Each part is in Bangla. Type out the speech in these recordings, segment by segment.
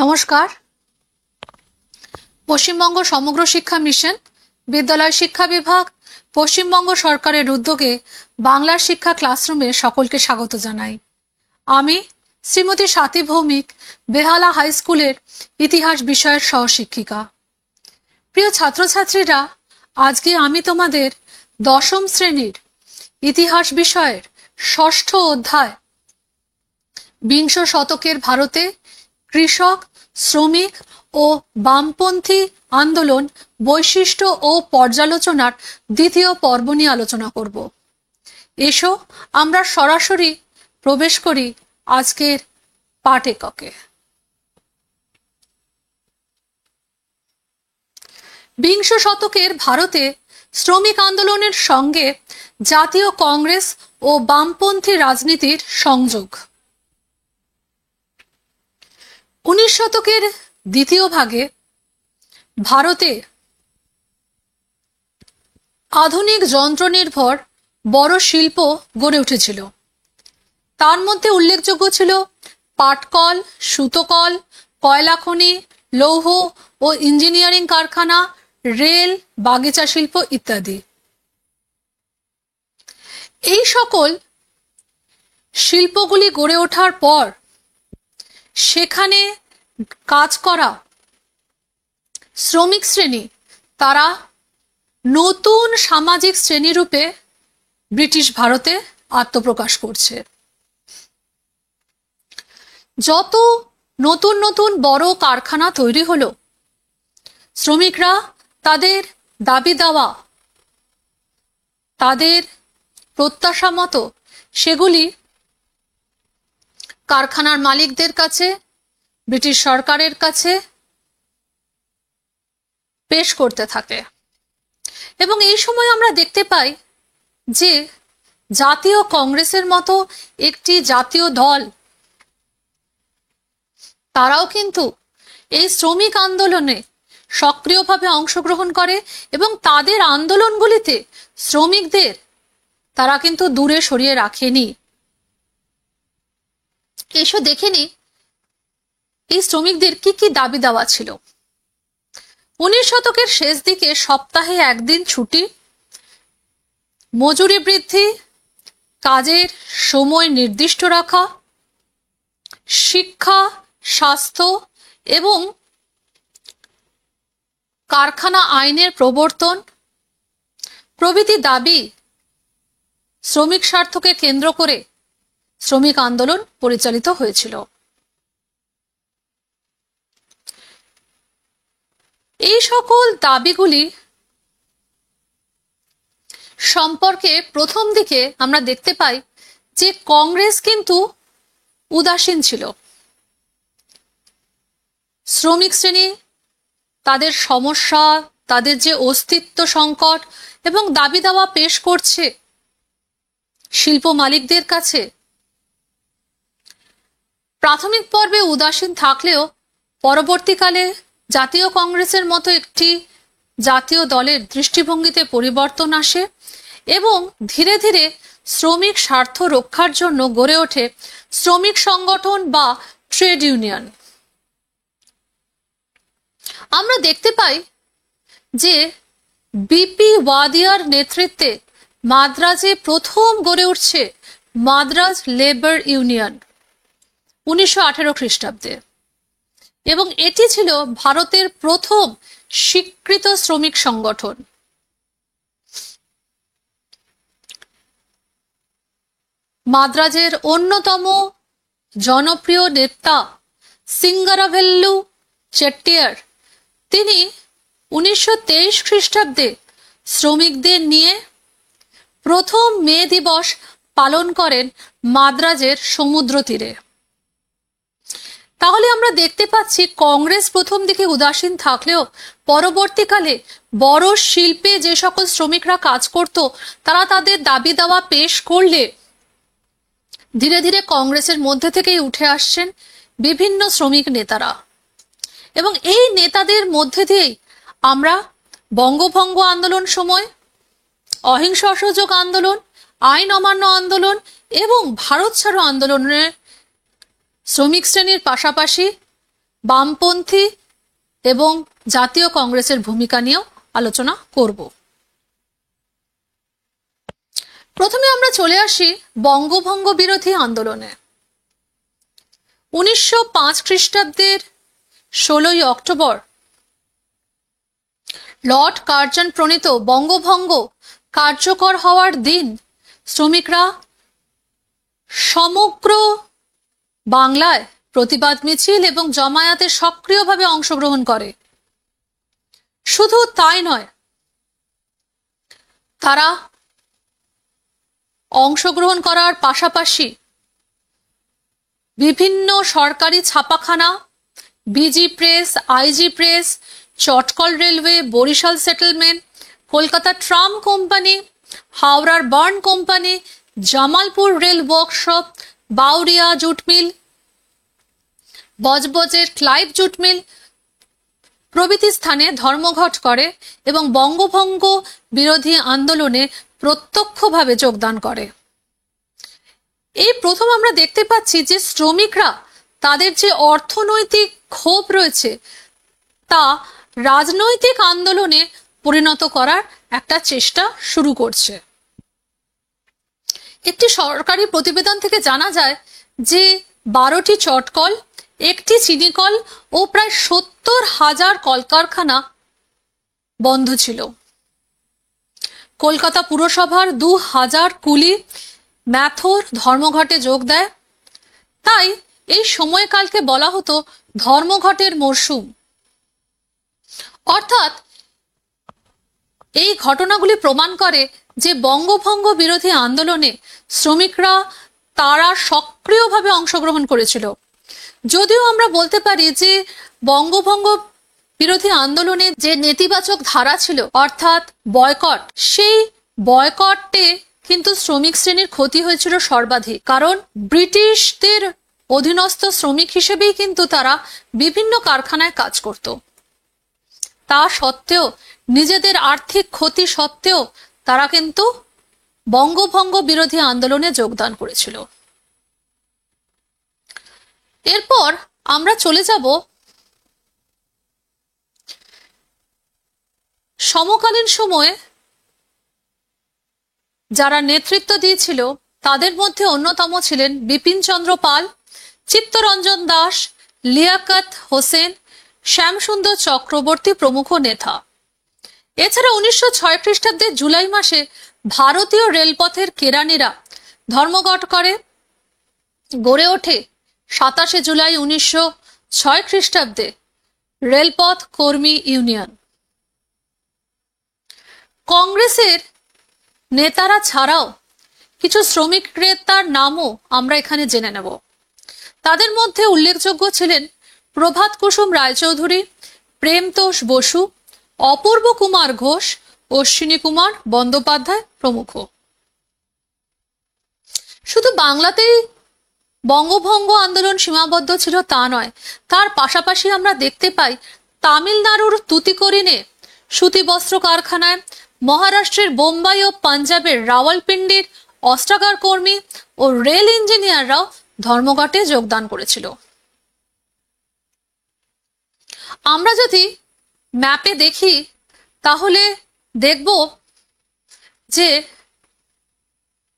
নমস্কার। পশ্চিমবঙ্গ সমগ্র শিক্ষা মিশন, বিদ্যালয় শিক্ষা বিভাগ, পশ্চিমবঙ্গ সরকারের উদ্যোগে বাংলার শিক্ষা ক্লাসরুমে সকলকে স্বাগত জানাই। আমি শ্রীমতী স্বাতী ভৌমিক, বেহালা হাই স্কুলের ইতিহাস বিষয়ের সহশিক্ষিকা। প্রিয় ছাত্রছাত্রীরা, আজকে আমি তোমাদের দশম শ্রেণীর ইতিহাস বিষয়ের ষষ্ঠ অধ্যায় বিংশ শতকের ভারতে কৃষক, শ্রমিক ও বামপন্থী আন্দোলন বৈশিষ্ট্য ও পর্যালোচনার দ্বিতীয় পর্ব নিয়ে আলোচনা করব। এসো আমরা সরাসরি প্রবেশ করি আজকের পাঠ এককে। বিংশ শতকের ভারতে শ্রমিক আন্দোলনের সঙ্গে জাতীয় কংগ্রেস ও বামপন্থী রাজনীতির সংযোগ। 19 শতকের দ্বিতীয় ভাগে ভারতে আধুনিক যন্ত্র নির্ভর বড় শিল্প গড়ে উঠেছিল। তার মধ্যে উল্লেখযোগ্য ছিল পাটকল, সুতোকল, কয়লা খনি, লৌহ ও ইঞ্জিনিয়ারিং কারখানা, রেল, বাগিচা শিল্প ইত্যাদি। এই সকল শিল্পগুলি গড়ে ওঠার পর সেখানে কাজ করা শ্রমিক শ্রেণী তারা নতুন সামাজিক শ্রেণীরূপে ব্রিটিশ ভারতে আত্মপ্রকাশ করছে। যত নতুন নতুন বড় কারখানা তৈরি হলো, শ্রমিকরা তাদের দাবি দাওয়া, তাদের প্রত্যাশা মতো সেগুলি কারখানার মালিকদের কাছে, ব্রিটিশ সরকারের কাছে পেশ করতে থাকে। এবং এই সময় আমরা দেখতে পাই যে জাতীয় কংগ্রেসের মতো একটি জাতীয় দল, তারাও কিন্তু এই শ্রমিক আন্দোলনে সক্রিয়ভাবে অংশগ্রহণ করে এবং তাদের আন্দোলনগুলিতে শ্রমিকদের তারা কিন্তু দূরে সরিয়ে রাখেনি। এসো দেখে নি এই শ্রমিকদের কি কি দাবি দেওয়া ছিল। 19 শতকের শেষ দিকে সপ্তাহে একদিন ছুটি, মজুরি বৃদ্ধি, কাজের সময় নির্দিষ্ট রাখা, শিক্ষা, স্বাস্থ্য এবং কারখানা আইনের প্রবর্তন প্রভৃতি দাবি শ্রমিক স্বার্থকে কেন্দ্র করে শ্রমিক আন্দোলন পরিচালিত হয়েছিল। এই সকল দাবিগুলি সম্পর্কে প্রথম দিকে আমরা দেখতে পাই যে কংগ্রেস কিন্তু উদাসীন ছিল। শ্রমিক শ্রেণী তাদের সমস্যা, তাদের যে অস্তিত্ব সংকট এবং দাবি দাওয়া পেশ করছে শিল্প মালিকদের কাছে, প্রাথমিক পর্বে উদাসীন থাকলেও পরবর্তীকালে জাতীয় কংগ্রেসের মতো একটি জাতীয় দলের দৃষ্টিভঙ্গিতে পরিবর্তন আসে এবং ধীরে ধীরে শ্রমিক স্বার্থ রক্ষার জন্য গড়ে ওঠে শ্রমিক সংগঠন বা ট্রেড ইউনিয়ন। আমরা দেখতে পাই যে বিপি ওয়াদিয়ার নেতৃত্বে মাদ্রাজে প্রথম গড়ে উঠছে মাদ্রাজ লেবার ইউনিয়ন 1918 খ্রিস্টাব্দে, এবং এটি ছিল ভারতের প্রথম স্বীকৃত শ্রমিক সংগঠন। মাদ্রাজের অন্যতম জনপ্রিয় নেতা সিঙ্গারাভেল্লু চেট্টিয়ার, তিনি 1923 খ্রিস্টাব্দে শ্রমিকদের নিয়ে প্রথম মে দিবস পালন করেন মাদ্রাজের সমুদ্র তীরে। তাহলে আমরা দেখতে পাচ্ছি কংগ্রেস প্রথম দিকে উদাসীন থাকলেও পরবর্তীকালে বড় শিল্পে যে সকল শ্রমিকরা কাজ করত, তারা তাদের দাবি দাওয়া পেশ করলে ধীরে ধীরে কংগ্রেসের মধ্যে থেকেই উঠে আসছেন বিভিন্ন শ্রমিক নেতারা। এবং এই নেতাদের মধ্যে দিয়েই আমরা বঙ্গভঙ্গ আন্দোলন সময়, অহিংস অসহযোগ আন্দোলন, আইন অমান্য আন্দোলন এবং ভারত ছাড়ো আন্দোলনের শ্রমিক শ্রেণীর পাশাপাশি বামপন্থী এবং জাতীয় কংগ্রেসের ভূমিকা নিয়েও আলোচনা করব। প্রথমে আমরা চলে আসি বঙ্গভঙ্গ বিরোধী আন্দোলনে। 1905 খ্রিস্টাব্দের 16ই অক্টোবর লর্ড কার্জন প্রণীত বঙ্গভঙ্গ কার্যকর হওয়ার দিন শ্রমিকরা সমগ্র বাংলায় প্রতিবাদ মিছিল এবং জমায়েতে সক্রিয়ভাবে অংশগ্রহণ করে। শুধু তাই নয়, তারা অংশগ্রহণ করার পাশাপাশি বিভিন্ন সরকারি ছাপাখানা, বিজি প্রেস, আইজি প্রেস, চটকল railway, Barishal settlement, Kolkata tram company, হাওড়ার Burn company, Jamalpur rail workshop, Bauria jute mill, বজবজের ক্লাইভ জুট মিল প্রভৃতি স্থানে ধর্মঘট করে এবং বঙ্গভঙ্গ বিরোধী আন্দোলনে প্রত্যক্ষভাবে যোগদান করে। এই প্রথম আমরা দেখতে পাচ্ছি যে শ্রমিকরা তাদের যে অর্থনৈতিক ক্ষোভ রয়েছে তা রাজনৈতিক আন্দোলনে পরিণত করার একটা চেষ্টা শুরু করছে। একটি সরকারি প্রতিবেদন থেকে জানা যায় যে 12টি চটকল, একটি চিনিকল ও প্রায় 70,000 কলকারখানা বন্ধ ছিল। কলকাতা পুরসভার 2000 কুলি ম্যাথর ধর্মঘটে যোগ দেয়। তাই এই সময়কালকে বলা হতো ধর্মঘটের মরশুম। অর্থাৎ এই ঘটনাগুলি প্রমাণ করে যে বঙ্গভঙ্গ বিরোধী আন্দোলনে শ্রমিকরা তারা সক্রিয়ভাবে অংশগ্রহণ করেছিল। যদিও আমরা বলতে পারি যে বঙ্গভঙ্গ বিরোধী আন্দোলনে যে নেতিবাচক ধারা ছিল অর্থাৎ বয়কট, সেই বয়কটে কিন্তু শ্রমিক শ্রেণীর ক্ষতি হয়েছিল সর্বাধিক। কারণ ব্রিটিশদের অধীনস্থ শ্রমিক হিসেবেই কিন্তু তারা বিভিন্ন কারখানায় কাজ করত। তা সত্ত্বেও, নিজেদের আর্থিক ক্ষতি সত্ত্বেও তারা কিন্তু বঙ্গভঙ্গ বিরোধী আন্দোলনে যোগদান করেছিল। এরপর আমরা চলে যাব সমকালীন সময়ে যারা নেতৃত্ব দিয়েছিল তাদের মধ্যে অন্যতম ছিলেন বিপিন চন্দ্র পাল, চিত্তরঞ্জন দাস, লিয়াকত হোসেন, শ্যামসুন্দর চক্রবর্তী প্রমুখ নেতা। এছাড়া 1906 খ্রিস্টাব্দের জুলাই মাসে ভারতীয় রেলপথের কেরানিরা ধর্মঘট করে। গড়ে ওঠে 27 জুলাই 1906 খ্রিস্টাব্দে রেলপথ কর্মী ইউনিয়ন। কংগ্রেসের নেতারা ছাড়াও কিছু শ্রমিক নেতার নামও আমরা এখানে জেনে নেব। তাদের মধ্যে উল্লেখযোগ্য ছিলেন প্রভাত কুসুম রায়চৌধুরী, প্রেমতোষ বসু, অপূর্ব কুমার ঘোষ, অশ্বিনী কুমার বন্দ্যোপাধ্যায় প্রমুখ। শুধু বাংলাতেই বঙ্গভঙ্গ আন্দোলন সীমাবদ্ধ ছিল তা নয়, তার পাশাপাশি আমরা দেখতে পাই তামিলনাড়ুর তুতিকোরিনে সুতি বস্ত্র কারখানায়, মহারাষ্ট্রের বোম্বাই ও পাঞ্জাবের রাওয়ালপিন্ডির অস্ত্রাগার কর্মী ও রেল ইঞ্জিনিয়াররাও ধর্মঘটে যোগদান করেছিল। আমরা যদি ম্যাপে দেখি তাহলে দেখব যে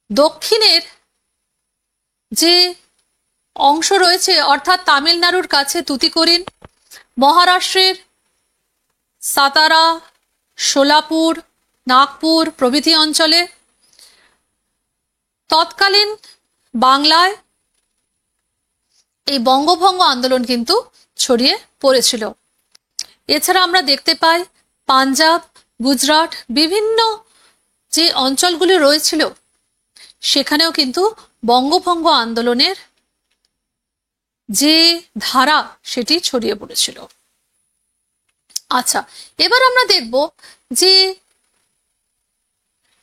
দক্ষিণের যে অংশ রয়েছে অর্থাৎ তামিলনাড়ুর কাছে তুতিকোরিন, মহারাষ্ট্রের সাতারা, সোলাপুর, নাগপুর প্রভৃতি অঞ্চলে, তৎকালীন বাংলায় এই বঙ্গভঙ্গ আন্দোলন কিন্তু ছড়িয়ে পড়েছিল। এছাড়া আমরা দেখতে পাই পাঞ্জাব, গুজরাট বিভিন্ন যে অঞ্চলগুলি রয়েছিল সেখানেও কিন্তু বঙ্গভঙ্গ আন্দোলনের যে ধারা সেটি ছড়িয়ে পড়েছিল। আচ্ছা, এবার আমরা দেখব যে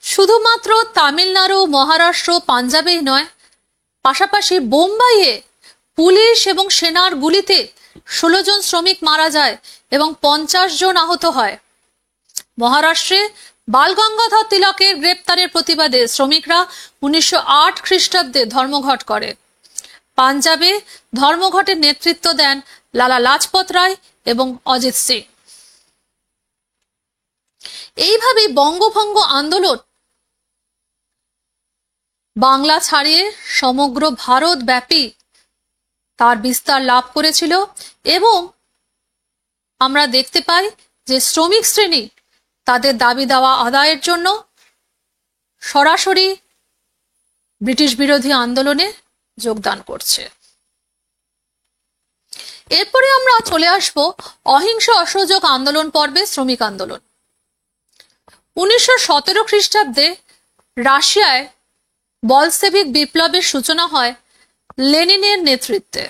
শুধুমাত্র তামিলনাড়ু, মহারাষ্ট্র, পাঞ্জাবেই নয়, পাশাপাশি বোম্বাইয়ে পুলিশ এবং সেনার গুলিতে 16 জন শ্রমিক মারা যায় এবং 50 জন আহত হয়। মহারাষ্ট্রে বালগঙ্গাধর তিলকের গ্রেপ্তারের প্রতিবাদে শ্রমিকরা 1908 খ্রিস্টাব্দে ধর্মঘট করে। পাঞ্জাবে ধর্মঘটের নেতৃত্ব দেন লালা লাজপত রায় এবং অজিত সিং। এইভাবে বঙ্গভঙ্গ আন্দোলন বাংলা ছাড়িয়ে সমগ্র ভারত ব্যাপী তার বিস্তার লাভ করেছিল এবং আমরা দেখতে পাই যে শ্রমিক শ্রেণী তাদের দাবি দাওয়া আদায়ের জন্য সরাসরি ব্রিটিশ বিরোধী আন্দোলনে যোগদান করছে। এরপরে আমরা চলে আসব অহিংস অসহযোগ আন্দোলন পর্বে, শ্রমিক আন্দোলন। 1917 খ্রিস্টাব্দে রাশিয়ায় বলসেভিক বিপ্লবের সূচনা হয় লেনিনের নেতৃত্বে।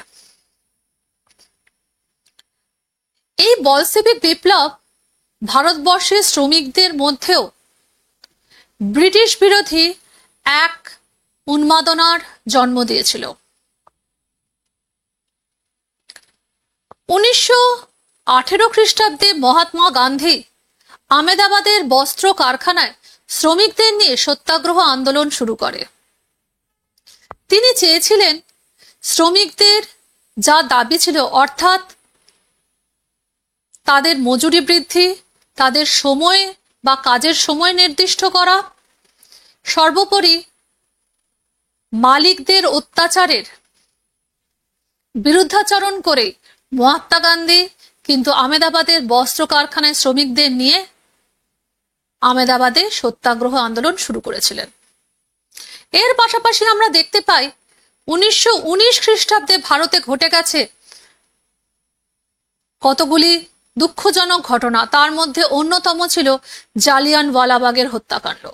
এই বলসেভিক বিপ্লব ভারতবর্ষের শ্রমিকদের মধ্যেও ব্রিটিশ বিরোধী এক উন্মাদনার জন্ম দিয়েছিল। 1918 খ্রিস্টাব্দে মহাত্মা গান্ধী আহমেদাবাদের বস্ত্র কারখানায় শ্রমিকদের নিয়ে সত্যাগ্রহ আন্দোলন শুরু করে। তিনি চেয়েছিলেন শ্রমিকদের যা দাবি ছিল, অর্থাৎ তাদের মজুরি বৃদ্ধি, তাদের সময় বা কাজের সময় নির্দিষ্ট করা, সর্বোপরি মালিকদের অত্যাচারের বিরুদ্ধাচরণ করে মহাত্মা গান্ধী কিন্তু আহমেদাবাদের বস্ত্র কারখানায় শ্রমিকদের নিয়ে আহমেদাবাদে সত্যাগ্রহ আন্দোলন শুরু করেছিলেন। এর পাশাপাশি আমরা দেখতে পাই 1919 খ্রিস্টাব্দে ভারতে ঘটে গেছে কতগুলি দুঃখজনক ঘটনা। তার মধ্যে অন্যতম ছিল জালিয়ানওয়ালাবাগের হত্যাকাণ্ড।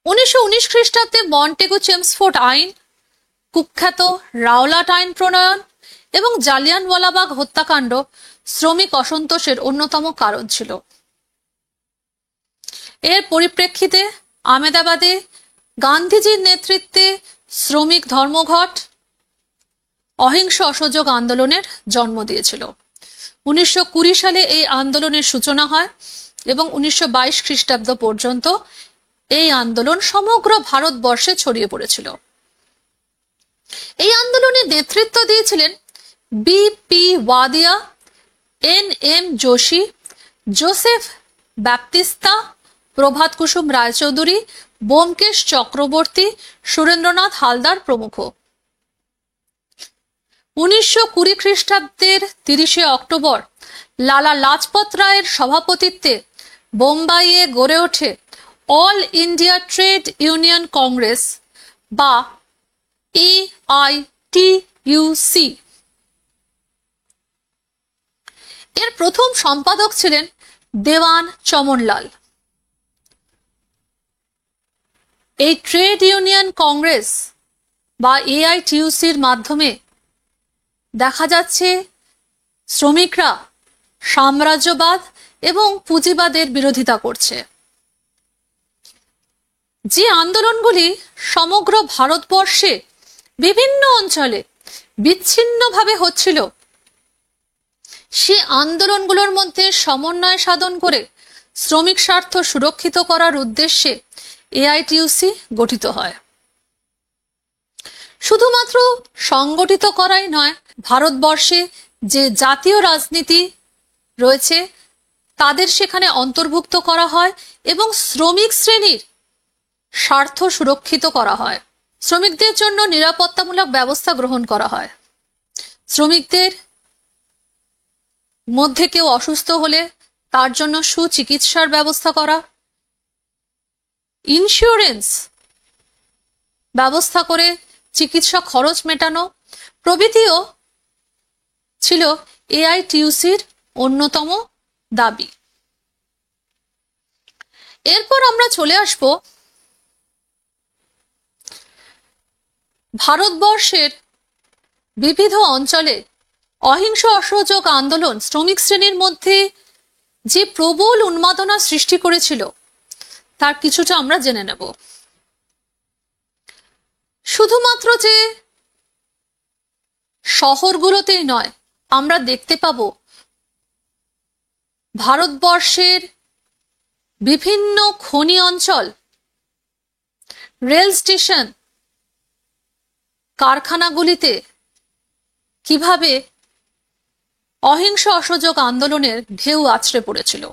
1919 খ্রিস্টাব্দে মন্টেগু চেমসফোর্ড আইন, কুখ্যাত রাওলাট আইন প্রণয়ন এবং জালিয়ানওয়ালাবাগ হত্যাকাণ্ড শ্রমিক অসন্তোষের অন্যতম কারণ ছিল। এর পরিপ্রেক্ষিতে আহমেদাবাদে গান্ধীজির নেতৃত্বে শ্রমিক ধর্মঘট অহিংস অসহযোগ আন্দোলনের জন্ম দিয়েছিল। 1920 সালে এই আন্দোলনের সূচনা হয় এবং 1922 খ্রিস্টাব্দ পর্যন্ত এই আন্দোলন সমগ্র ভারতবর্ষে ছড়িয়ে পড়েছিল। এই আন্দোলনের নেতৃত্ব দিয়েছিলেন বি.পি. ওয়াদিয়া, এন.এম. যোশী, জোসেফ ব্যাপ্তিস্তা, প্রভাত কুসুম রায়চৌধুরী, ব্যোমকেশ চক্রবর্তী, সুরেন্দ্রনাথ হালদার প্রমুখ। 1920 খ্রিস্টাব্দের 30 অক্টোবর লালা লাজপত রায়ের সভাপতিত্বে বোম্বাইয়ে গড়ে ওঠে all India trade union Congress বা AITUC। এর প্রথম সম্পাদক ছিলেন দেওয়ান চমনলাল। এই ট্রেড ইউনিয়ন কংগ্রেস বা AITUCর মাধ্যমে দেখা যাচ্ছে শ্রমিকরা সাম্রাজ্যবাদ এবং পুঁজিবাদের বিরোধিতা করছে। যে আন্দোলনগুলি সমগ্র ভারতবর্ষে বিভিন্ন অঞ্চলে বিচ্ছিন্নভাবে হচ্ছিল, সে আন্দোলনগুলোর মধ্যে সমন্বয় সাধন করে শ্রমিক স্বার্থ সুরক্ষিত করার উদ্দেশ্যে AITUC গঠিত হয়। শুধুমাত্র সংগঠিত করাই নয়, ভারতবর্ষে যে জাতীয় রাজনীতি রয়েছে তাদের সেখানে অন্তর্ভুক্ত করা হয় এবং শ্রমিক শ্রেণীর স্বার্থ সুরক্ষিত করা হয়। শ্রমিকদের জন্য নিরাপত্তামূলক ব্যবস্থা গ্রহণ করা হয়। শ্রমিকদের মধ্যে কেউ অসুস্থ হলে তার জন্য সুচিকিৎসার ব্যবস্থা করা, ইন্স্যুরেন্স ব্যবস্থা করে চিকিৎসা খরচ মেটানো প্রভৃতিও ছিল AITUCর অন্যতম দাবি। এরপর আমরা চলে আসব ভারতবর্ষের বিবিধ অঞ্চলে অহিংস অসহযোগ আন্দোলন শ্রমিক শ্রেণীর মধ্যে যে প্রবল উন্মাদনা সৃষ্টি করেছিল তার কিছুটা আমরা জেনে নেব। শুধুমাত্র যে শহরগুলোতেই নয়, আমরা দেখতে পাব ভারতবর্ষের বিভিন্ন খনি অঞ্চল, রেল স্টেশন, কারখানাগুলিতে কিভাবে অহিংস অসহযোগ আন্দোলনের ঢেউ আছড়ে পড়েছিল।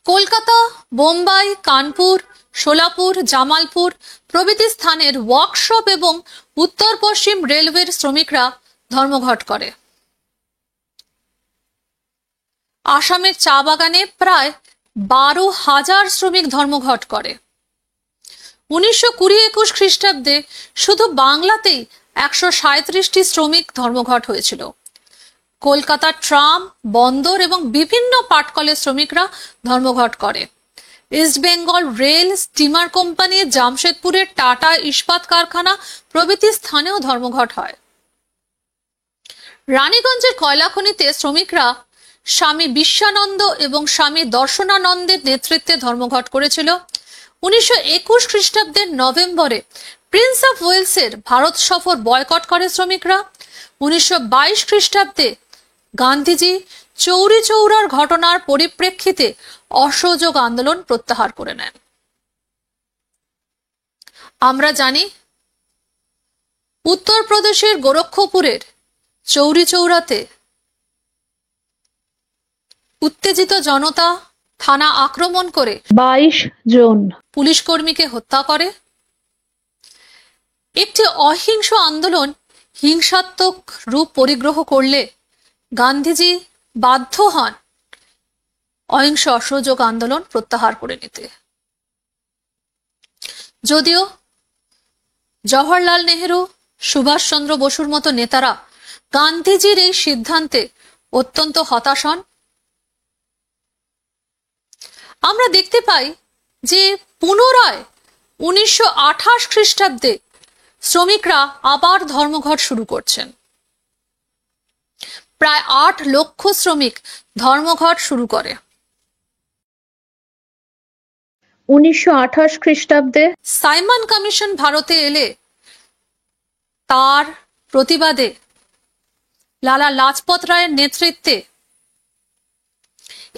কলকাতা, বোম্বাই, কানপুর, সোলাপুর, জামালপুর প্রভৃতি স্থানের ওয়ার্কশপ এবং উত্তর পশ্চিম রেলওয়ের শ্রমিকরা ধর্মঘট করে। আসামের চা বাগানে প্রায় 12,000 শ্রমিক ধর্মঘট করে। 1920-21 খ্রিস্টাব্দে শুধু বাংলাতেই 137টি শ্রমিক ধর্মঘট হয়েছিল। কলকাতার ট্রাম, বন্দর এবং বিভিন্ন পাটকলের শ্রমিকরা ধর্মঘট করে। East Bengal rail, steamer company, জামশেদপুরের টাটা ইস্পাত কারখানা প্রভৃতি স্থানেও ধর্মঘট হয়। রানীগঞ্জের কয়লা খনিতে শ্রমিকরা স্বামী বিশ্বানন্দ এবং স্বামী দর্শনানন্দের নেতৃত্বে ধর্মঘট করেছিল। 1921 খ্রিস্টাব্দের নভেম্বরে প্রিন্স অফ ওয়েলসের ভারত সফর বয়কট করে শ্রমিকরা। 1922 খ্রিস্টাব্দে গান্ধীজি চৌরি চৌরার ঘটনার পরিপ্রেক্ষিতে অসহযোগ আন্দোলন প্রত্যাহার করে নেন। আমরা জানি উত্তরপ্রদেশের গোরক্ষপুরের চৌরি চৌরাতে উত্তেজিত জনতা থানা আক্রমণ করে 22 জন পুলিশ কর্মীকে হত্যা করে। একটি অহিংস আন্দোলন হিংসাত্মক রূপ পরিগ্রহ করলে গান্ধীজি বাধ্য হন অহিংস অসহযোগ আন্দোলন প্রত্যাহার করে নিতে। যদিও জওহরলাল নেহেরু, সুভাষচন্দ্র বসুর মতো নেতারা গান্ধীজির এই সিদ্ধান্তে অত্যন্ত হতাশ হন। আমরা দেখতে পাই যে পুনরায় 1928 খ্রিস্টাব্দে শ্রমিকরা আবার ধর্মঘট শুরু করছেন। প্রায় 8 লক্ষ শ্রমিক ধর্মঘট শুরু করে। 1928 খ্রিস্টাব্দে সাইমন কমিশন ভারতে এলে তার প্রতিবাদে লালা লাজপত রায়ের নেতৃত্বে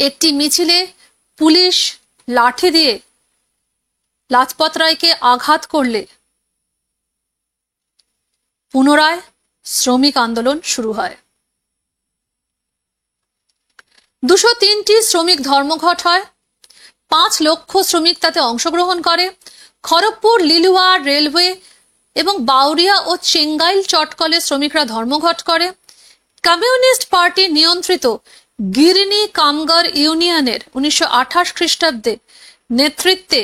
একটি মিছিলে পুলিশ লাঠি দিয়ে লাজপত রায়কে আঘাত করলে পুনরায় শ্রমিক আন্দোলন শুরু হয়। 203টি শ্রমিক ধর্মঘট হয়। 5 লক্ষ শ্রমিক তাতে অংশগ্রহণ করে। খড়গপুর, লিলুয়া রেলওয়ে এবং বাউরিয়া ও চেঙ্গাইল চটকলে শ্রমিকরা ধর্মঘট করে। কমিউনিস্ট পার্টি নিয়ন্ত্রিত গিরিনি কামগার ইউনিয়নের 1928 খ্রিস্টাব্দে নেতৃত্বে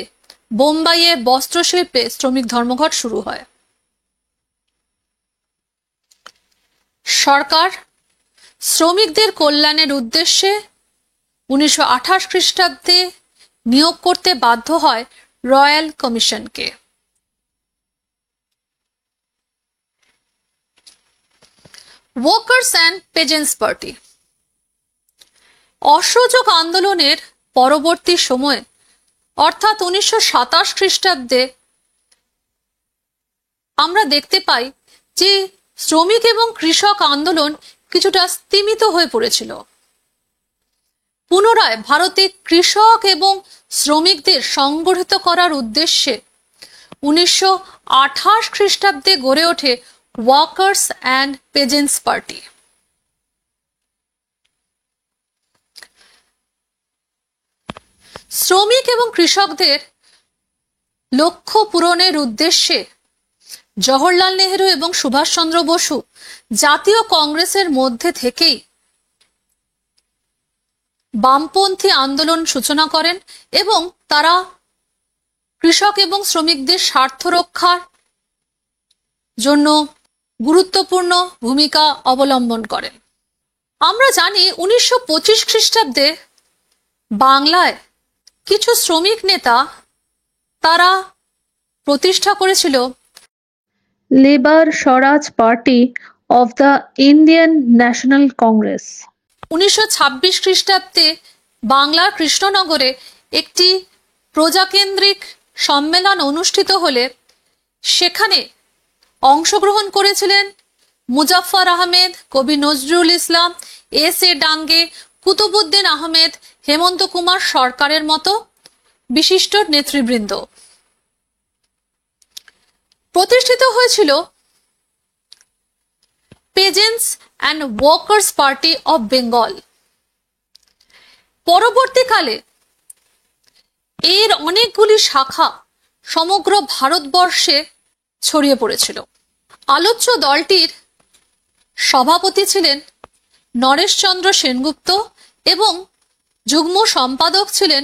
বোম্বাইয়ে বস্ত্রশিল্পে শ্রমিক ধর্মঘট শুরু হয়। সরকার শ্রমিকদের কল্যাণের উদ্দেশ্যে 1928 খ্রিস্টাব্দে নিয়োগ করতে বাধ্য হয় রয়্যাল কমিশনকে। ওয়ার্কার্স অ্যান্ড পেজেন্টস পার্টি অসহযোগ আন্দোলনের পরবর্তী সময়ে অর্থাৎ 1927 খ্রিস্টাব্দে আমরা দেখতে পাই যে শ্রমিক এবং কৃষক আন্দোলন কিছুটা স্তিমিত হয়ে পড়েছিল। পুনরায় ভারতে কৃষক এবং শ্রমিকদের সংগঠিত করার উদ্দেশ্যে 1928 খ্রিস্টাব্দে গড়ে ওঠে ওয়ার্কার্স অ্যান্ড পেজেন্টস পার্টি। শ্রমিক এবং কৃষকদের লক্ষ্য পূরণের উদ্দেশ্যে জওহরলাল নেহেরু এবং সুভাষচন্দ্র বসু জাতীয় কংগ্রেসের মধ্যে থেকেই বামপন্থী আন্দোলন সূচনা করেন এবং তারা কৃষক এবং শ্রমিকদের স্বার্থ রক্ষার জন্য গুরুত্বপূর্ণ ভূমিকা অবলম্বন করেন। আমরা জানি 1925 খ্রিস্টাব্দে বাংলায় কিছু শ্রমিক নেতা তারা প্রতিষ্ঠা করেছিল labour Swaraj party of the Indian national Congress. 1926 খ্রিস্টাব্দে বাংলার কৃষ্ণনগরে একটি প্রজাকেন্দ্রিক সম্মেলন অনুষ্ঠিত হলে সেখানে অংশগ্রহণ করেছিলেন মুজাফফর আহমেদ, কবি নজরুল ইসলাম, এস.এ. ডাঙ্গে, কুতুবউদ্দিন আহমেদ, হেমন্ত কুমার সরকারের মতো বিশিষ্ট নেতৃবৃন্দ। প্রতিষ্ঠিত হয়েছিল peasants and workers party of Bengal. পরবর্তীকালে এর অনেকগুলি শাখা সমগ্র ভারতবর্ষে ছড়িয়ে পড়েছিল। আলোচ্য দলটির সভাপতি ছিলেন নরেশচন্দ্র সেনগুপ্ত এবং যুগ্ম সম্পাদক ছিলেন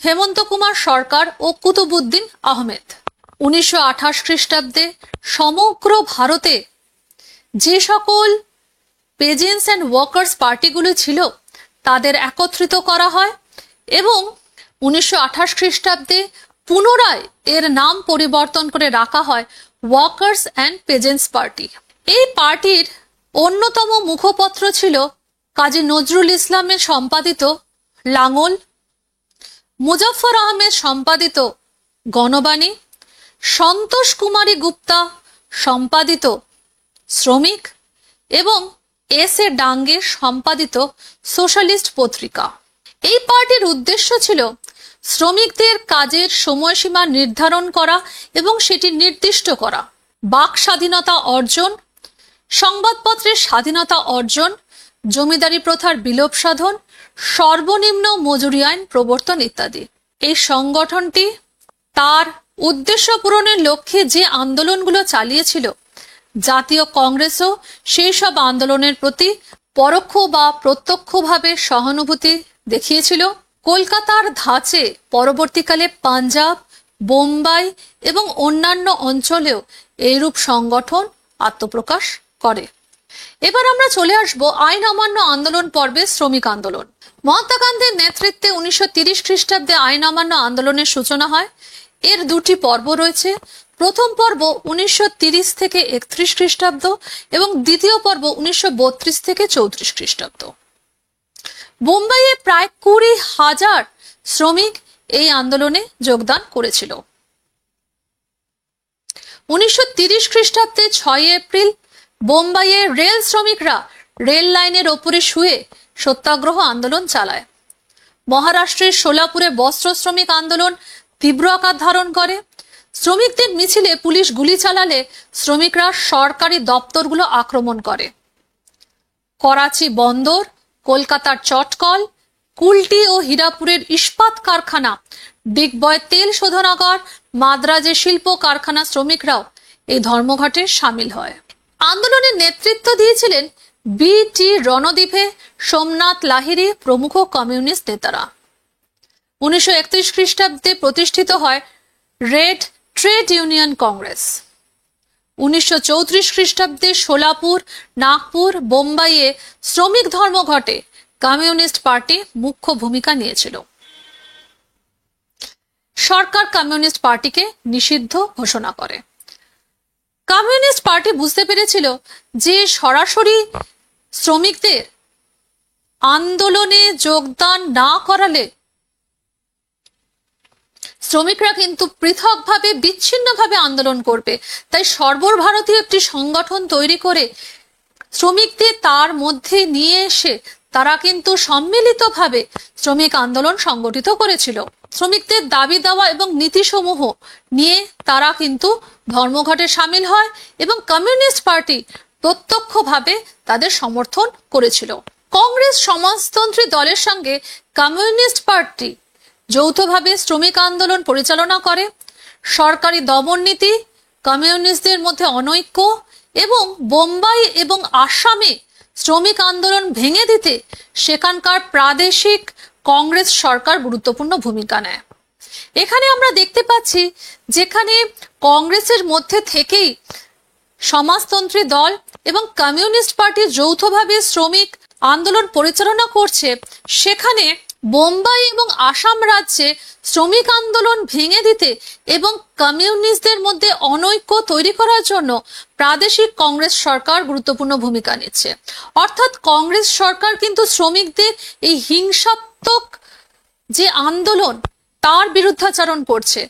হেমন্ত কুমার সরকার ও কুতুবউদ্দিন আহমেদ। 1928 খ্রিস্টাব্দে সমগ্র ভারতে যে সকল পেজেন্টস অ্যান্ড ওয়ার্কার্স পার্টিগুলো ছিল তাদের একত্রিত করা হয় এবং 1928 খ্রিস্টাব্দে পুনরায় এর নাম পরিবর্তন করে রাখা হয় ওয়ার্কার্স অ্যান্ড পেজেন্টস পার্টি। এই পার্টির অন্যতম মুখপত্র ছিল কাজী নজরুল ইসলামের সম্পাদিত লাঙল, মুজাফফর আহমেদ সম্পাদিত গণবাণী, সন্তোষ কুমারী গুপ্তা সম্পাদিত শ্রমিক এবং এস এ ডাঙ্গে সম্পাদিত সোশ্যালিস্ট পত্রিকা। এই পার্টির উদ্দেশ্য ছিল শ্রমিকদের কাজের সময়সীমা নির্ধারণ করা এবং সেটি নির্দিষ্ট করা, বাক স্বাধীনতা অর্জন, সংবাদপত্রের স্বাধীনতা অর্জন, জমিদারি প্রথার বিলোপ সাধন, সর্বনিম্ন মজুরি আইন প্রবর্তন ইত্যাদি। এই সংগঠনটি তার উদ্দেশ্য পূরণের লক্ষ্যে যে আন্দোলনগুলো চালিয়েছিল, জাতীয় কংগ্রেসও সেই সব আন্দোলনের প্রতি পরোক্ষ বা প্রত্যক্ষভাবে সহানুভূতি দেখিয়েছিল। কলকাতার ধাঁচে পরবর্তীকালে পাঞ্জাব, বোম্বাই এবং অন্যান্য অঞ্চলেও এইরূপ সংগঠন আত্মপ্রকাশ করে। এবার আমরা চলে আসব আইন অমান্য আন্দোলন পর্বে শ্রমিক আন্দোলন। মহাত্মা গান্ধীর নেতৃত্বে 1930 খ্রিস্টাব্দে আইন অমান্য আন্দোলনের সূচনা হয়। এর দুটি পর্ব রয়েছে। প্রথম পর্ব 1930 থেকে 31 খ্রিস্টাব্দ এবং দ্বিতীয় পর্ব 1932 থেকে 34 খ্রিস্টাব্দ। বোম্বাইয়ে প্রায় 20,000 শ্রমিক এই আন্দোলনে যোগদান করেছিল। 1930 খ্রিস্টাব্দে 6 এপ্রিল বোম্বাইয়ে রেল শ্রমিকরা রেল লাইনের ওপরে শুয়ে সত্যাগ্রহ আন্দোলন চালায়। মহারাষ্ট্রের সোলাপুরে বস্ত্র শ্রমিক আন্দোলন তীব্র আকার ধারণ করে। শ্রমিকদের মিছিলে পুলিশ গুলি চালালে শ্রমিকরা সরকারি দপ্তরগুলো আক্রমণ করে। করাচি বন্দর, কলকাতার চটকল, কুলটি ও হীরাপুরের ইস্পাত কারখানা, ডিগবয় তেল শোধনাগার, মাদ্রাজে শিল্প কারখানা শ্রমিকরাও এই ধর্মঘটে সামিল হয়। আন্দোলনের নেতৃত্ব দিয়েছিলেন বি.টি. রণদীপে, সোমনাথ লাহিড়ী প্রমুখ কমিউনিস্ট নেতারা। 1931 খ্রিস্টাব্দে প্রতিষ্ঠিত হয় রেড ট্রেড ইউনিয়ন কংগ্রেস। 1934 খ্রিস্টাব্দে সোলাপুর, নাগপুর, বোম্বাইয়ে শ্রমিক ধর্মঘটে কমিউনিস্ট পার্টি মুখ্য ভূমিকা নিয়েছিল। সরকার কমিউনিস্ট পার্টিকে নিষিদ্ধ ঘোষণা করে। কমিউনিস্ট পার্টি বুঝতে পেরেছিল যে সরাসরি শ্রমিকদের আন্দোলনে যোগদান না করালে শ্রমিকরা কিন্তু পৃথকভাবে বিচ্ছিন্নভাবে আন্দোলন করবে। তাই সর্বভারতীয় একটি সংগঠন তৈরি করে শ্রমিকদের তার মধ্যে নিয়ে এসে তারা কিন্তু সম্মিলিতভাবে শ্রমিক আন্দোলন সংগঠিত করেছিল। শ্রমিকদের দাবি দেওয়া এবং নীতিসমূহ নিয়ে তারা কিন্তু ধর্মঘটে সামিল হয় এবং কমিউনিস্ট পার্টি প্রত্যক্ষভাবে তাদের সমর্থন করেছিল। কংগ্রেস সমাজতন্ত্রী দলের সঙ্গে কমিউনিস্ট পার্টি যৌথভাবে শ্রমিক আন্দোলন পরিচালনা করে। সরকারি দমন নীতি, কমিউনিস্টদের মধ্যে অনৈক্য এবং বোম্বাই এবং আসামে শ্রমিক আন্দোলন ভেঙে দিতে সেখানকার প্রাদেশিক কংগ্রেস সরকার গুরুত্বপূর্ণ ভূমিকা নেয়। এখানে আমরা দেখতে পাচ্ছি যেখানে কংগ্রেসের মধ্যে থেকেই সমাজতন্ত্রী দল এবং কমিউনিস্ট পার্টি যৌথভাবে শ্রমিক আন্দোলন পরিচালনা করছে, সেখানে বোম্বাই এবং আসাম রাজ্যে শ্রমিক আন্দোলন ভেঙে দিতে এবং কমিউনিস্টদের মধ্যে অনৈক্য তৈরি করার জন্য প্রাদেশিক কংগ্রেস সরকার গুরুত্বপূর্ণ ভূমিকা নিচ্ছে। অর্থাৎ কংগ্রেস সরকার কিন্তু শ্রমিকদের এই হিংসাত্মক যে আন্দোলন তার বিরুদ্ধাচরণ করছে।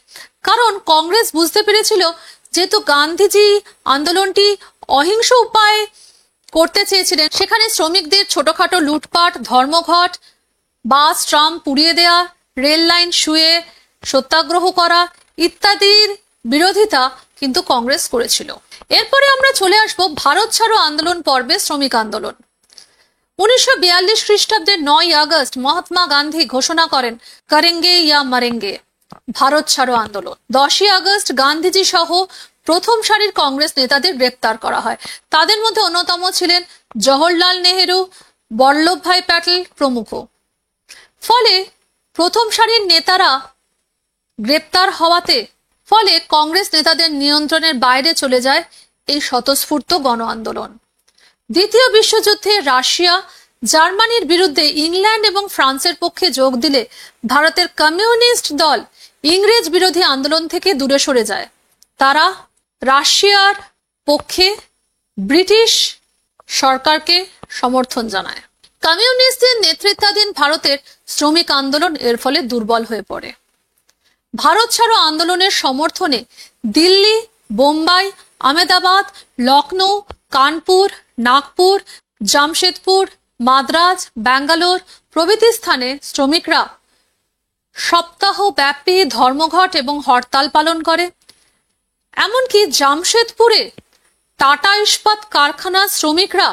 কারণ কংগ্রেস বুঝতে পেরেছিল যেহেতু গান্ধীজি আন্দোলনটি অহিংস উপায়ে করতে চেয়েছিলেন, সেখানে শ্রমিকদের ছোটখাটো লুটপাট, ধর্মঘট, বাস ট্রাম পুড়িয়ে দেয়া, রেল লাইন শুয়ে সত্যাগ্রহ করা ইত্যাদির বিরোধিতা কিন্তু কংগ্রেস করেছিল। এরপরে আমরা চলে আসব ভারত ছাড়ো আন্দোলন পর্বে, শ্রমিক আন্দোলন। 1942 খ্রিস্টাব্দের 9 আগস্ট মহাত্মা গান্ধী ঘোষণা করেন করেঙ্গে ইয়া মরেঙ্গে, ভারত ছাড়ো আন্দোলন। 10 আগস্ট গান্ধীজি সহ প্রথম সারির কংগ্রেস নেতাদের গ্রেপ্তার করা হয়। তাদের মধ্যে অন্যতম ছিলেন জওহরলাল নেহেরু, বল্লভভাই প্যাটেল প্রমুখ। ফলে প্রথম সারির নেতারা গ্রেপ্তার হওয়াতে ফলে কংগ্রেস নেতাদের নিয়ন্ত্রণের বাইরে চলে যায় এই স্বতঃস্ফূর্ত গণ আন্দোলন। দ্বিতীয় বিশ্বযুদ্ধে রাশিয়া জার্মানির বিরুদ্ধে ইংল্যান্ড এবং ফ্রান্সের পক্ষে যোগ দিলে ভারতের কমিউনিস্ট দল ইংরেজ বিরোধী আন্দোলন থেকে দূরে সরে যায়। তারা রাশিয়ার পক্ষে ব্রিটিশ সরকারকে সমর্থন জানায়। কমিউনিস্টদের নেতৃত্বাধীন ভারতের শ্রমিক আন্দোলন এর ফলে দুর্বল হয়ে পড়ে। ভারত ছাড়ো আন্দোলনের সমর্থনে দিল্লি, বোম্বাই, আহমেদাবাদ, লখনৌ, কানপুর, নাগপুর, জামশেদপুর, মাদ্রাজ, ব্যাঙ্গালোর প্রভৃতি স্থানে শ্রমিকরা সপ্তাহব্যাপী ধর্মঘট এবং হরতাল পালন করে। এমনকি জামশেদপুরে টাটা ইস্পাত কারখানার শ্রমিকরা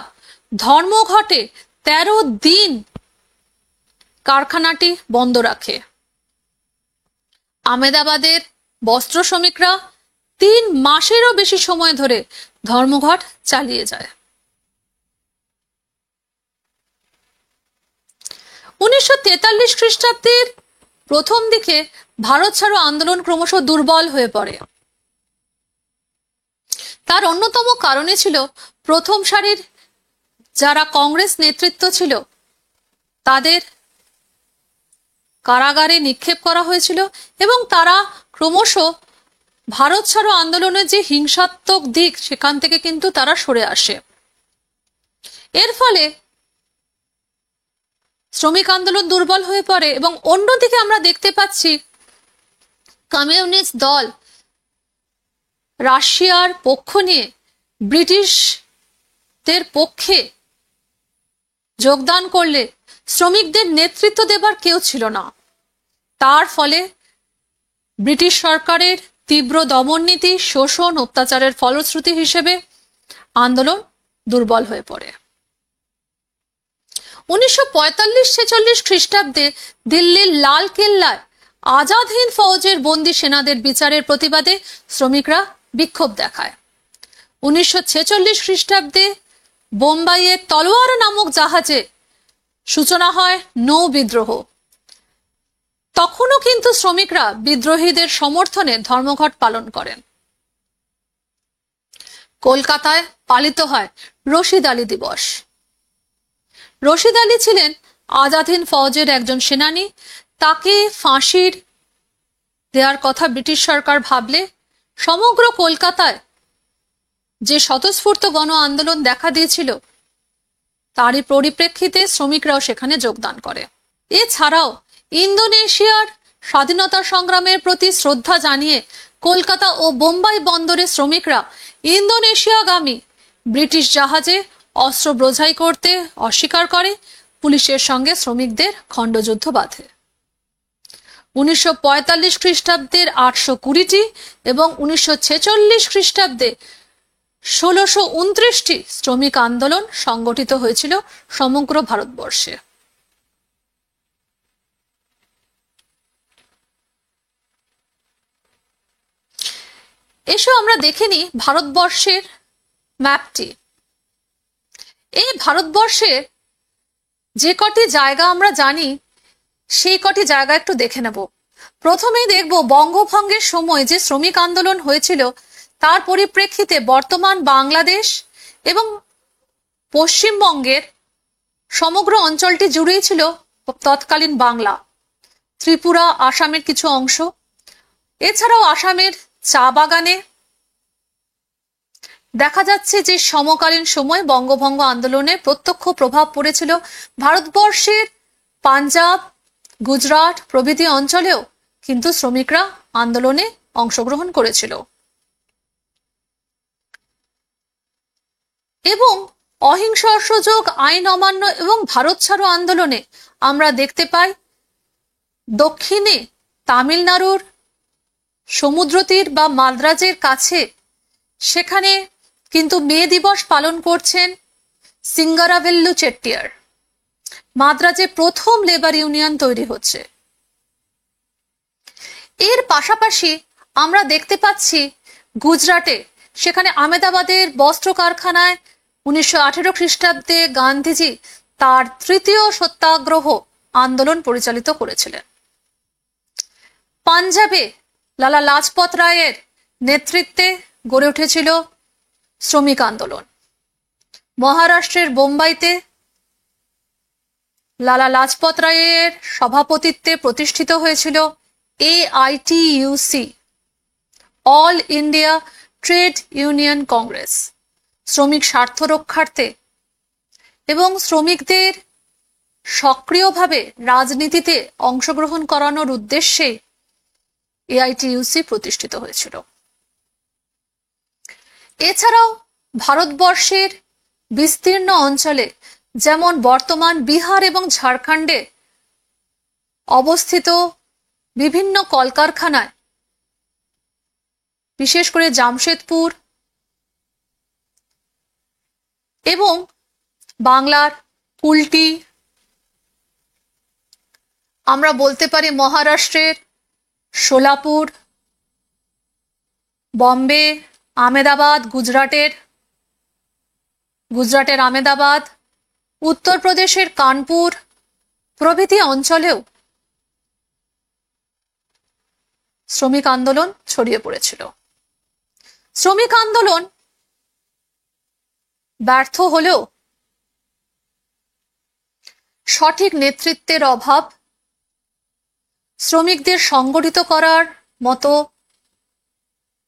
ধর্মঘটে 13 দিন কারখানাটি বন্ধ রাখে। আহমেদাবাদের বস্ত্র শ্রমিকরা 3 মাসেরও বেশি সময় ধরে ধর্মঘট চালিয়ে যায়। 1943 খ্রিস্টাব্দের প্রথম দিকে ভারত ছাড়ো আন্দোলন ক্রমশ দুর্বল হয়ে পড়ে। তার অন্যতম কারণে ছিল প্রথম সারির যারা কংগ্রেস নেতৃত্ব ছিল তাদের কারাগারে নিক্ষেপ করা হয়েছিল এবং তারা ক্রমশ ভারত ছাড়ো আন্দোলনের যে হিংসাত্মক দিক সেখান থেকে কিন্তু তারা সরে আসে। এর ফলে শ্রমিক আন্দোলন দুর্বল হয়ে পড়ে এবং অন্যদিকে আমরা দেখতে পাচ্ছি কমিউনিস্ট দল রাশিয়ার পক্ষ নিয়ে ব্রিটিশদের পক্ষে যোগদান করলে শ্রমিকদের নেতৃত্ব দেবার কেউ ছিল না। তার ফলে ব্রিটিশ সরকারের তীব্র দমননীতি, শোষণ, অত্যাচারের ফলশ্রুতি হিসেবে আন্দোলন দুর্বল হয়ে পড়ে। 1945-46 খ্রিস্টাব্দে দিল্লির লাল কেল্লায় আজাদ হিন্দ ফৌজের বন্দী সেনাদের বিচারের প্রতিবাদে শ্রমিকরা বিক্ষোভ দেখায়। 1946 খ্রিস্টাব্দে বোম্বাইয়ের তলোয়ার নামক জাহাজে সূচনা হয় নৌ বিদ্রোহ। তখনও কিন্তু শ্রমিকরা বিদ্রোহীদের সমর্থনে ধর্মঘট পালন করেন। কলকাতায় পালিত হয় রশিদ আলী দিবস। রশিদ আলী ছিলেন আজাদ হিন্দ ফৌজের একজন সেনানী। তাকে ফাঁসির দেওয়ার কথা ব্রিটিশ সরকার ভাবলে সমগ্র কলকাতায় যে স্বতঃস্ফূর্ত গণ আন্দোলন দেখা দিয়েছিল তারই পরিপ্রেক্ষিতে শ্রমিকরাও সেখানে যোগদান করে। এছাড়াও ইন্দোনেশিয়ার স্বাধীনতা সংগ্রামের প্রতি শ্রদ্ধা জানিয়ে কলকাতা ও বোম্বাই বন্দরে শ্রমিকরা ইন্দোনেশিয়াগামী ব্রিটিশ জাহাজে অস্ত্র বোঝাই করতে অস্বীকার করে। পুলিশের সঙ্গে শ্রমিকদের খণ্ডযুদ্ধ বাধে। 1945 খ্রিস্টাব্দের 820টি এবং 1946 খ্রিস্টাব্দে 1629টি শ্রমিক আন্দোলন সংগঠিত হয়েছিল সমগ্র ভারতবর্ষে। এসো আমরা দেখে নিই ভারতবর্ষের ম্যাপটি। এই ভারতবর্ষে যে কটি জায়গা আমরা জানি সেই কটি জায়গা একটু দেখে নেব। প্রথমেই দেখব বঙ্গভঙ্গের সময় যে শ্রমিক আন্দোলন হয়েছিল তার পরিপ্রেক্ষিতে বর্তমান বাংলাদেশ এবং পশ্চিমবঙ্গের সমগ্র অঞ্চলটি জুড়েই ছিল তৎকালীন বাংলা, ত্রিপুরা, আসামের কিছু অংশ। এছাড়াও আসামের চা বাগানে দেখা যাচ্ছে যে সমকালীন সময় বঙ্গভঙ্গ আন্দোলনের প্রত্যক্ষ প্রভাব পড়েছিল ভারতবর্ষের পাঞ্জাব, গুজরাট প্রভৃতি অঞ্চলেও কিন্তু শ্রমিকরা আন্দোলনে অংশগ্রহণ করেছিল এবং অহিংস অসহযোগ আইন অমান্য এবং ভারত ছাড়ো আন্দোলনে আমরা দেখতে পাই দক্ষিণে তামিলনাড়ুর সমুদ্র তীর বা মাদ্রাজের কাছে, সেখানে কিন্তু মে দিবস পালন করছেন সিঙ্গারাভেল্লু চেট্টিয়ার। মাদ্রাজে প্রথম লেবার ইউনিয়ন তৈরি হচ্ছে। এর পাশাপাশি আমরা দেখতে পাচ্ছি গুজরাটে, সেখানে আহমেদাবাদের বস্ত্র কারখানায় 1918 খ্রিস্টাব্দে গান্ধীজি তার তৃতীয় সত্যাগ্রহ আন্দোলন পরিচালিত করেছিলেন। পাঞ্জাবে লালা লাজপত রায়ের নেতৃত্বে গড়ে উঠেছিল শ্রমিক আন্দোলন। মহারাষ্ট্রের বোম্বাইতে লালা লাজপত রায়ের সভাপতিত্বে প্রতিষ্ঠিত হয়েছিল AITUC, all India trade union Congress, শ্রমিক স্বার্থ রক্ষার্থে এবং শ্রমিকদের সক্রিয়ভাবে রাজনীতিতে অংশগ্রহণ করানোর উদ্দেশ্যে AITUC প্রতিষ্ঠিত হয়েছিল। এছাড়াও ভারতবর্ষের বিস্তীর্ণ অঞ্চলে, যেমন বর্তমান বিহার এবং ঝাড়খণ্ডে অবস্থিত বিভিন্ন কলকারখানায়, বিশেষ করে জামশেদপুর এবং বাংলার কুলটি, আমরা বলতে পারি মহারাষ্ট্রের সোলাপুর, বম্বে, আহমেদাবাদ, গুজরাটের আহমেদাবাদ, উত্তরপ্রদেশের কানপুর প্রভৃতি অঞ্চলেও শ্রমিক আন্দোলন ছড়িয়ে পড়েছিল। শ্রমিক আন্দোলন ব্যর্থ হলেও সঠিক নেতৃত্বের অভাব, শ্রমিকদের সংগঠিত করার মতো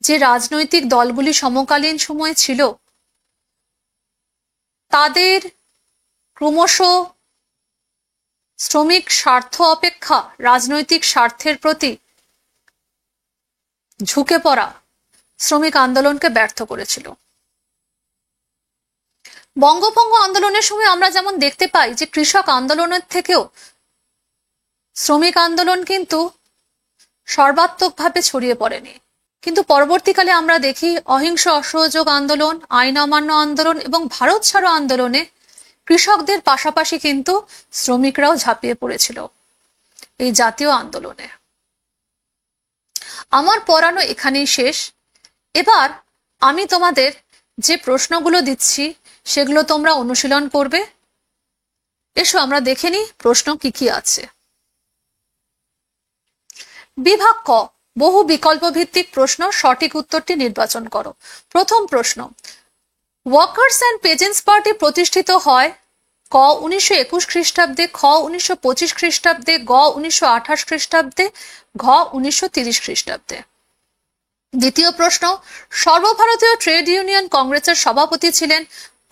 যে রাজনৈতিক দলগুলি সমকালীন সময়ে ছিল, তাদের ক্রমশ শ্রমিক স্বার্থ অপেক্ষা রাজনৈতিক স্বার্থের প্রতি ঝুঁকে পড়া শ্রমিক আন্দোলনকে ব্যর্থ করেছিল। বঙ্গভঙ্গ আন্দোলনের সময় আমরা যেমন দেখতে পাই যে কৃষক আন্দোলনের থেকেও শ্রমিক আন্দোলন কিন্তু সর্বাত্মকভাবে ছড়িয়ে পড়েনি, কিন্তু পরবর্তীকালে আমরা দেখি অহিংস অসহযোগ আন্দোলন, আইন অমান্য আন্দোলন এবং ভারত ছাড়ো আন্দোলনে কৃষকদের পাশাপাশি কিন্তু শ্রমিকরাও ঝাঁপিয়ে পড়েছিল এই জাতীয় আন্দোলনে। আমার পড়ানো এখানেই শেষ। এবার আমি তোমাদের যে প্রশ্নগুলো দিচ্ছি সেগুলো তোমরা অনুশীলন করবে। এসো আমরা দেখে নিই প্রশ্ন কি কি আছে। বিভাগ ক, বহু বিকল্প ভিত্তিক প্রশ্ন, সঠিক উত্তরটি নির্বাচন করো। প্রথম প্রশ্ন, ওয়ার্কার্স অ্যান্ড পেজেন্টস পার্টি প্রতিষ্ঠিত হয় ক 1921 খ্রিস্টাব্দে, খ 1925 খ্রিস্টাব্দে, গ 1928 খ্রিস্টাব্দে, ঘ 1930 খ্রিস্টাব্দে। দ্বিতীয় প্রশ্ন, সর্বভারতীয় ট্রেড ইউনিয়ন কংগ্রেসের সভাপতি ছিলেন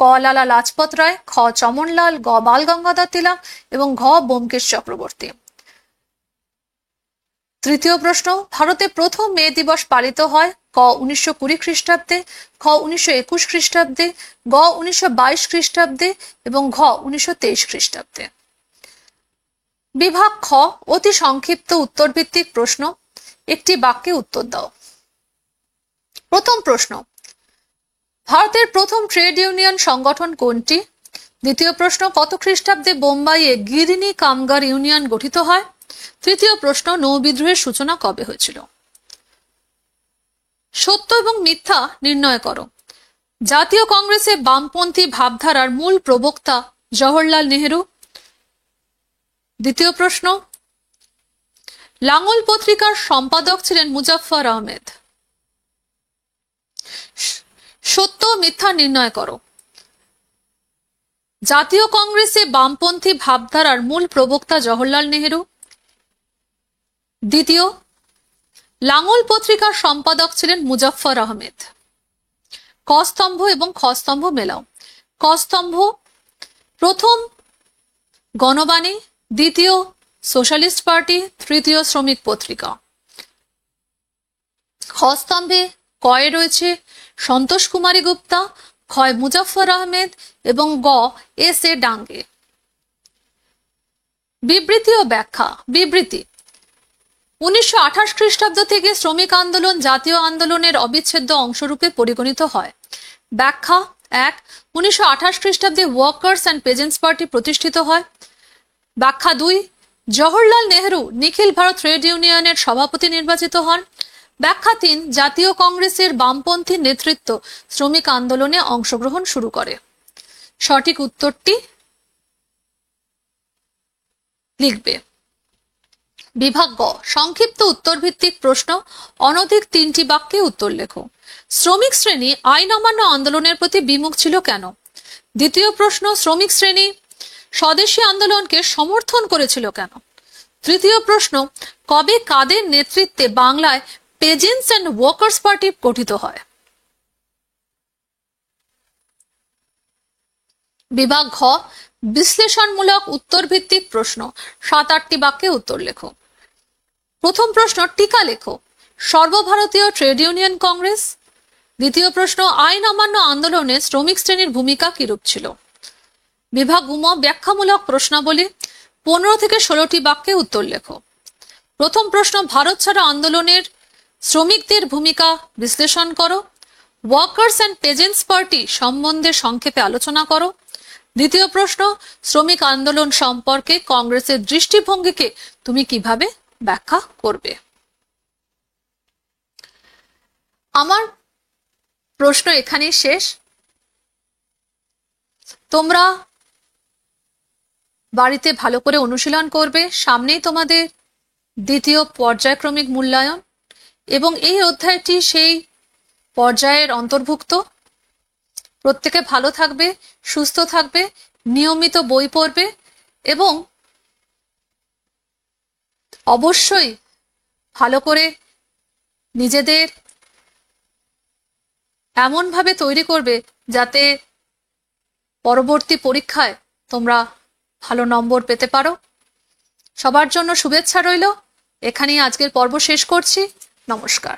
ক লালা লাজপত রায়, খ চমনলাল, গ বাল গঙ্গাধর তিলক এবং ঘ ব্যোমকেশ চক্রবর্তী। তৃতীয় প্রশ্ন, ভারতে প্রথম মে দিবস পালিত হয় ক 1920 খ্রিস্টাব্দে, খ 1921 খ্রিস্টাব্দে, গ 1922 খ্রিস্টাব্দে এবং ঘ 1923 খ্রিস্টাব্দে। বিভাগ খ, অতি সংক্ষিপ্ত উত্তরভিত্তিক প্রশ্ন, একটি বাক্যে উত্তর দাও। প্রথম প্রশ্ন, ভারতের প্রথম ট্রেড ইউনিয়ন সংগঠন কোনটি? দ্বিতীয় প্রশ্ন, কত খ্রিস্টাব্দে বোম্বাইয়ে গিরিনি কামগার ইউনিয়ন গঠিত হয়? তৃতীয় প্রশ্ন, নৌবিদ্রোহের সূচনা কবে হয়েছিল? সত্য এবং মিথ্যা নির্ণয় করো। জাতীয় কংগ্রেসে বামপন্থী ভাবধারার মূল প্রবক্তা জওহরলাল নেহেরু। দ্বিতীয় প্রশ্ন, লাঙ্গল পত্রিকার সম্পাদক ছিলেন মুজাফফর আহমেদ। সত্য মিথ্যা নির্ণয় করো। জাতীয় কংগ্রেসে বামপন্থী ভাবধারার মূল প্রবক্তা জওহরলাল নেহেরু। দ্বিতীয়, লাঙ্গল পত্রিকার সম্পাদক ছিলেন মুজাফফর আহমেদ। ক স্তম্ভ এবং খ স্তম্ভ মেলাও। ক স্তম্ভ, প্রথম গণবাণী, দ্বিতীয় সোশ্যালিস্ট পার্টি, তৃতীয় শ্রমিক পত্রিকা। খ স্তম্ভে কয়ে রয়েছে সন্তোষ কুমারী গুপ্তা, ক্ষয় মুজাফফর আহমেদ এবং গ এস.এ. ডাঙ্গে। বিবৃতি ও ব্যাখ্যা। বিবৃতি, 1928 খ্রিস্টাব্দ থেকে শ্রমিক আন্দোলন জাতীয় আন্দোলনের অবিচ্ছেদ্য অংশরূপে পরিগণিত হয়। ব্যাখ্যা: 1. 1928 খ্রিস্টাব্দে ওয়ার্কার্স অ্যান্ড পেজেন্টস পার্টি প্রতিষ্ঠিত হয়। ব্যাখ্যা 2. জওহরলাল নেহরু নিখিল ভারত ট্রেড ইউনিয়নের সভাপতি নির্বাচিত হন। ব্যাখ্যা 3. জাতীয় কংগ্রেসের বামপন্থী নেতৃত্ব শ্রমিক আন্দোলনে অংশগ্রহণ শুরু করে। সঠিক উত্তরটি লিখবে। বিভাগ গ, সংক্ষিপ্ত উত্তর ভিত্তিক প্রশ্ন, অনধিক 3টি বাক্যে উত্তর লেখো। শ্রমিক শ্রেণী আইন অমান্য আন্দোলনের প্রতি বিমুখ ছিল কেন? দ্বিতীয় প্রশ্ন, শ্রমিক শ্রেণী স্বদেশী আন্দোলনকে সমর্থন করেছিল কেন? তৃতীয় প্রশ্ন, কবে কাদের নেতৃত্বে বাংলায় পেজেন্টস অ্যান্ড ওয়ার্কার্স পার্টি গঠিত হয়? বিভাগ ঘ, বিশ্লেষণমূলক উত্তর ভিত্তিক প্রশ্ন, 7-8টি বাক্যে উত্তর লেখো। প্রথম প্রশ্ন, টিকা লেখো। সর্বভারতীয় ট্রেড ইউনিয়ন কংগ্রেস। দ্বিতীয় প্রশ্ন, আইন অমান্য আন্দোলনে শ্রমিক শ্রেণীর ভূমিকা কিরূপ ছিল? বিভাগ উম, ব্যাখ্যামূলক প্রশ্নাবলী, 15 থেকে 16টি বাক্যে উত্তর লেখো। প্রথম প্রশ্ন, ভারত ছাড়ো আন্দোলনের শ্রমিকদের ভূমিকা বিশ্লেষণ করো। ওয়ার্কার্স অ্যান্ড পেজেন্টস পার্টি সম্বন্ধে সংক্ষেপে আলোচনা করো। দ্বিতীয় প্রশ্ন, শ্রমিক আন্দোলন সম্পর্কে কংগ্রেসের দৃষ্টিভঙ্গিকে তুমি কিভাবে ব্যাখ্যা করবে? আমার প্রশ্ন এখানেই শেষ। তোমরা বাড়িতে ভালো করে অনুশীলন করবে। সামনেই তোমাদের দ্বিতীয় পর্যায়ক্রমিক মূল্যায়ন এবং এই অধ্যায়টি সেই পর্যায়ের অন্তর্ভুক্ত। প্রত্যেকে ভালো থাকবে, সুস্থ থাকবে, নিয়মিত বই পড়বে এবং অবশ্যই ভালো করে নিজেদের এমনভাবে তৈরি করবে যাতে পরবর্তী পরীক্ষায় তোমরা ভালো নম্বর পেতে পারো। সবার জন্য শুভেচ্ছা রইল। এখানেই আজকের পর্ব শেষ করছি। নমস্কার।